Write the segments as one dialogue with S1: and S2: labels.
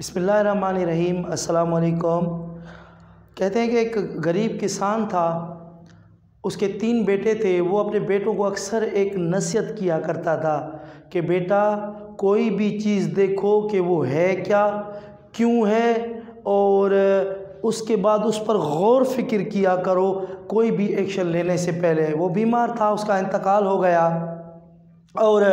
S1: बिस्मिल्लाहिर्रहमानिर्रहीम। अस्सलाम वालेकुम। कहते हैं कि एक गरीब किसान था, उसके 3 बेटे थे। वो अपने बेटों को अक्सर एक नसीहत किया करता था कि बेटा, कोई भी चीज़ देखो कि वो है क्या, क्यों है, और उसके बाद उस पर गौर फिक्र किया करो कोई भी एक्शन लेने से पहले। वो बीमार था, उसका इंतकाल हो गया और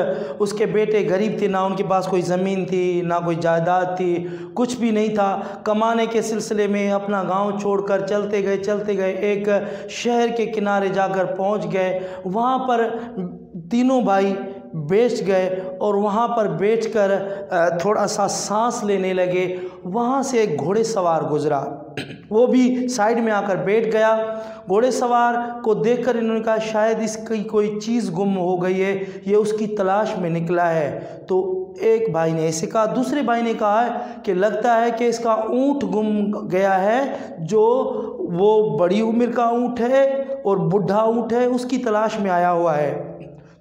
S1: उसके बेटे गरीब थे, ना उनके पास कोई ज़मीन थी, ना कोई जायदाद थी, कुछ भी नहीं था। कमाने के सिलसिले में अपना गांव छोड़कर चलते गए एक शहर के किनारे जाकर पहुंच गए। वहां पर तीनों भाई बैठ गए और वहां पर बैठकर थोड़ा सा सांस लेने लगे। वहां से एक घोड़ेसवार गुजरा, वो भी साइड में आकर बैठ गया। घोड़ेसवार को देखकर इन्होंने कहा शायद इसकी कोई चीज़ गुम हो गई है, ये उसकी तलाश में निकला है। तो एक भाई ने ऐसे कहा, दूसरे भाई ने कहा है कि लगता है कि इसका ऊँट गुम गया है, जो वो बड़ी उम्र का ऊँट है और बूढ़ा ऊँट है, उसकी तलाश में आया हुआ है।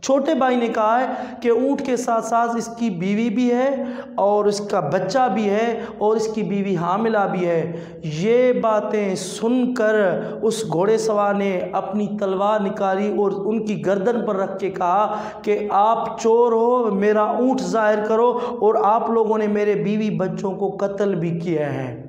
S1: छोटे भाई ने कहा है कि ऊँट के साथ साथ इसकी बीवी भी है और इसका बच्चा भी है और इसकी बीवी हामिला भी है। ये बातें सुनकर उस घोड़ेसवार ने अपनी तलवार निकाली और उनकी गर्दन पर रख के कहा कि आप चोर हो, मेरा ऊँट ज़ाहिर करो, और आप लोगों ने मेरे बीवी बच्चों को कत्ल भी किया है।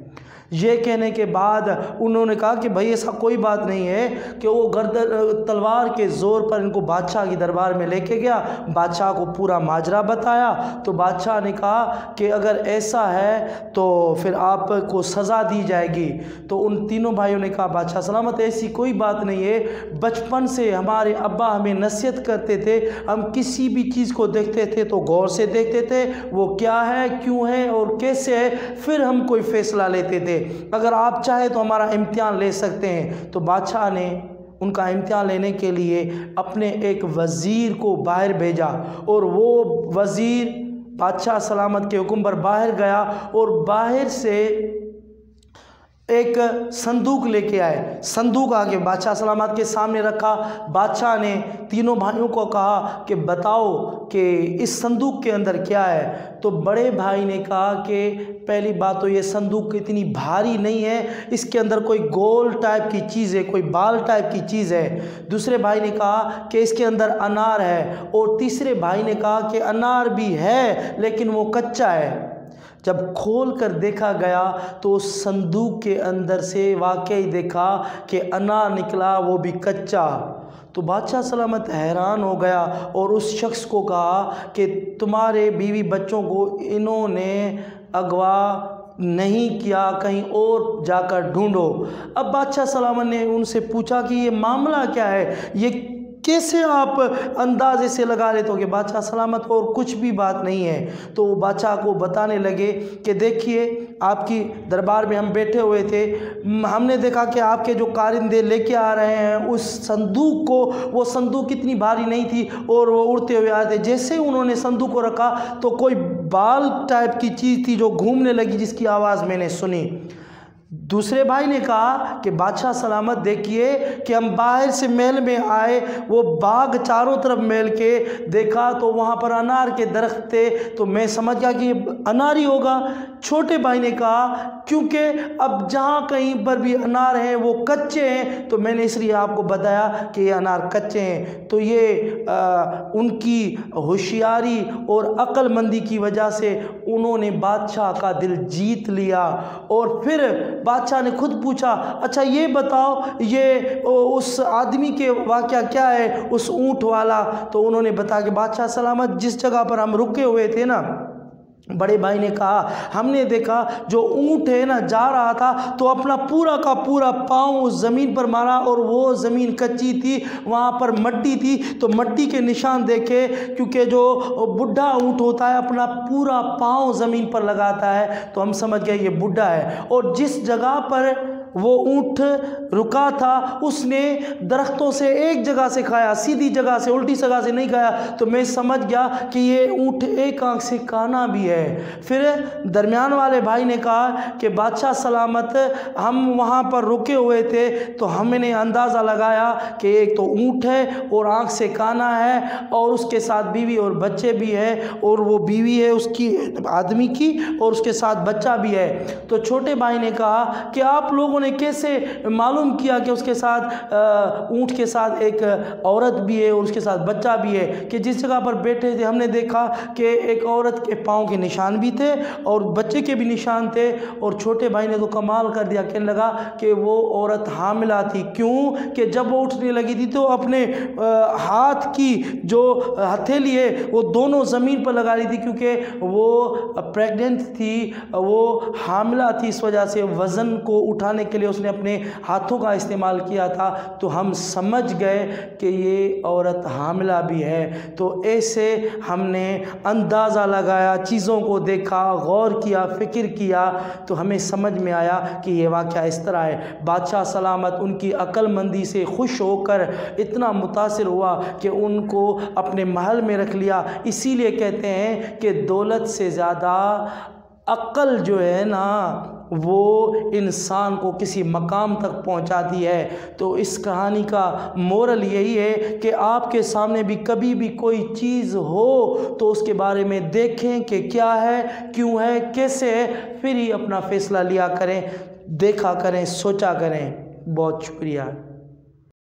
S1: ये कहने के बाद उन्होंने कहा कि भाई ऐसा कोई बात नहीं है, कि वो गर्दन तलवार के ज़ोर पर इनको बादशाह की दरबार में लेके गया। बादशाह को पूरा माजरा बताया तो बादशाह ने कहा कि अगर ऐसा है तो फिर आपको सज़ा दी जाएगी। तो उन तीनों भाइयों ने कहा बादशाह सलामत, ऐसी कोई बात नहीं है, बचपन से हमारे अब्बा हमें नसीहत करते थे, हम किसी भी चीज़ को देखते थे तो गौर से देखते थे, वो क्या है, क्यों है और कैसे है, फिर हम कोई फ़ैसला लेते थे। अगर आप चाहे तो हमारा इम्तिहान ले सकते हैं। तो बादशाह ने उनका इम्तिहान लेने के लिए अपने एक वज़ीर को बाहर भेजा और वो वज़ीर बादशाह सलामत के हुक्म पर बाहर गया और बाहर से एक संदूक लेके आए। संदूक आके बादशाह सलामत के सामने रखा। बादशाह ने तीनों भाइयों को कहा कि बताओ कि इस संदूक के अंदर क्या है। तो बड़े भाई ने कहा कि पहली बात तो ये संदूक इतनी भारी नहीं है, इसके अंदर कोई गोल टाइप की चीज़ है, कोई बाल टाइप की चीज़ है। दूसरे भाई ने कहा कि इसके अंदर अनार है, और तीसरे भाई ने कहा कि अनार भी है लेकिन वो कच्चा है। जब खोल कर देखा गया तो उस संदूक के अंदर से वाकई देखा कि अनार निकला, वो भी कच्चा। तो बादशाह सलामत हैरान हो गया और उस शख्स को कहा कि तुम्हारे बीवी बच्चों को इन्होंने अगवा नहीं किया, कहीं और जाकर ढूंढो। अब बादशाह सलामत ने उनसे पूछा कि ये मामला क्या है, ये कैसे आप अंदाजे से लगा लेते हो कि बादशाह सलामत और कुछ भी बात नहीं है। तो वो बादशाह को बताने लगे कि देखिए, आपकी दरबार में हम बैठे हुए थे, हमने देखा कि आपके जो कारिंदे लेके आ रहे हैं उस संदूक को, वो संदूक इतनी भारी नहीं थी और वो उड़ते हुए आए थे। जैसे उन्होंने संदूक को रखा तो कोई बाल टाइप की चीज़ थी जो घूमने लगी, जिसकी आवाज़ मैंने सुनी। दूसरे भाई ने कहा कि बादशाह सलामत देखिए कि हम बाहर से महल में आए, वो बाग चारों तरफ महल के देखा तो वहाँ पर अनार के दरख्त थे, तो मैं समझ गया कि अनार ही होगा। छोटे भाई ने कहा क्योंकि अब जहाँ कहीं पर भी अनार हैं वो कच्चे हैं, तो मैंने इसलिए आपको बताया कि ये अनार कच्चे हैं। तो ये उनकी होशियारी और अक्लमंदी की वजह से उन्होंने बादशाह का दिल जीत लिया। और फिर बादशाह ने खुद पूछा, अच्छा ये बताओ ये उस आदमी के वाक़या क्या है, उस ऊँट वाला। तो उन्होंने बताया कि बादशाह सलामत जिस जगह पर हम रुके हुए थे ना, बड़े भाई ने कहा हमने देखा जो ऊँट है ना जा रहा था तो अपना पूरा का पूरा पाँव उस ज़मीन पर मारा और वो ज़मीन कच्ची थी, वहाँ पर मट्टी थी, तो मट्टी के निशान देखे, क्योंकि जो बुढ़ा ऊँट होता है अपना पूरा पाँव ज़मीन पर लगाता है, तो हम समझ गए ये बुढ़ा है। और जिस जगह पर वो ऊँट रुका था, उसने दरख्तों से एक जगह से खाया, सीधी जगह से, उल्टी जगह से नहीं खाया। तो मैं समझ गया कि ये ऊँट एक आंख से काना भी है। फिर दरमियान वाले भाई ने कहा कि बादशाह सलामत, हम वहाँ पर रुके हुए थे तो हमने अंदाज़ा लगाया कि एक तो ऊँट है और आंख से काना है और उसके साथ बीवी और बच्चे भी है, और वो बीवी है उसकी आदमी की और उसके साथ बच्चा भी है। तो छोटे भाई ने कहा कि आप लोगों ने कैसे मालूम किया कि उसके साथ ऊँट के साथ एक औरत भी है और उसके साथ बच्चा भी है? कि जिस जगह पर बैठे थे हमने देखा कि एक औरत के पाँव के निशान भी थे और बच्चे के भी निशान थे। और छोटे भाई ने तो कमाल कर दिया, कहने लगा कि वो औरत हामिला थी। क्यों? कि जब वो उठने लगी थी तो अपने हाथ की जो हथेली है वो दोनों ज़मीन पर लगा ली थी, क्योंकि वो प्रेग्नेंट थी, वो हामिला थी। इस वजह से वज़न को उठाने के लिए उसने अपने हाथों का इस्तेमाल किया था। तो हम समझ गए कि ये औरत हामिला भी है। तो ऐसे हमने अंदाज़ा लगाया, चीज़ों को देखा, गौर किया, फ़िक्र किया, तो हमें समझ में आया कि ये वाक़या इस तरह है। बादशाह सलामत उनकी अक्लमंदी से खुश होकर इतना मुतासिर हुआ कि उनको अपने महल में रख लिया। इसीलिए कहते हैं कि दौलत से ज़्यादा अक्ल जो है ना वो इंसान को किसी मकाम तक पहुंचाती है। तो इस कहानी का मोरल यही है कि आपके सामने भी कभी भी कोई चीज़ हो तो उसके बारे में देखें कि क्या है, क्यों है, कैसे है, फिर ही अपना फ़ैसला लिया करें, देखा करें, सोचा करें। बहुत शुक्रिया।